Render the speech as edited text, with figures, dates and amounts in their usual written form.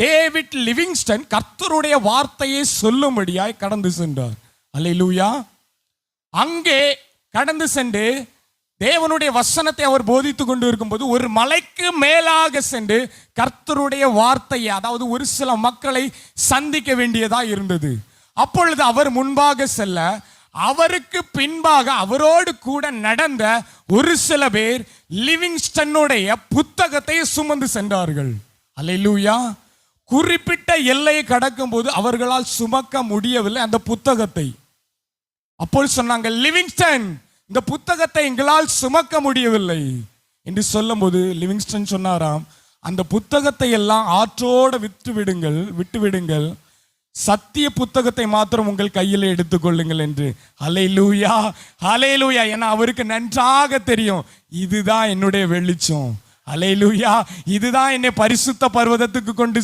David Livingstone கர்த்தருடைய வார்த்தையை சொல்லும்படியாய் கடந்து சென்றார். அல்லேலூயா. அங்கே கடந்து சென்று தேவனுடைய வசனத்தை அவர் போதித்துக் கொண்டு இருக்கும்போது ஒரு மலைக்கு மேலாக சென்று கர்த்தருடைய வார்த்தையை, அதாவது ஒரு சில மக்களை சந்திக்க வேண்டியதா இருந்தது. அப்பொழுது அவர் முன்பாக செல்ல, அவருக்கு பின்பாக அவரோடு கூட நடந்த ஒரு சில பேர் லிவிங்ஸ்டனுடைய புத்தகத்தை சுமந்து சென்றார்கள். அல்லேலூயா. குறிப்பிட்ட எல்லையை கடக்கும் போது அவர்களால் சுமக்க முடியவில்லை அந்த புத்தகத்தை. அப்போது சொன்னாங்க, லிவிங்ஸ்டன், இந்த புத்தகத்தை எங்களால் சுமக்க முடியவில்லை என்று சொல்லும்போது லிவிங்ஸ்டன் சொன்னாராம், அந்த புத்தகத்தை எல்லாம் ஆற்றோடு விட்டுவிடுங்கள், சத்திய புத்தகத்தை மாத்திரம் உங்கள் கையில் எடுத்துக்கொள்ளுங்கள் என்று. ஹல்லேலூயா, ஹல்லேலூயா. ஏன்னா அவருக்கு நன்றாக தெரியும், இதுதான் என்னுடைய வெளிச்சம். ஹல்லேலூயா, இதுதான் என்னை பரிசுத்த பர்வதத்துக்கு கொண்டு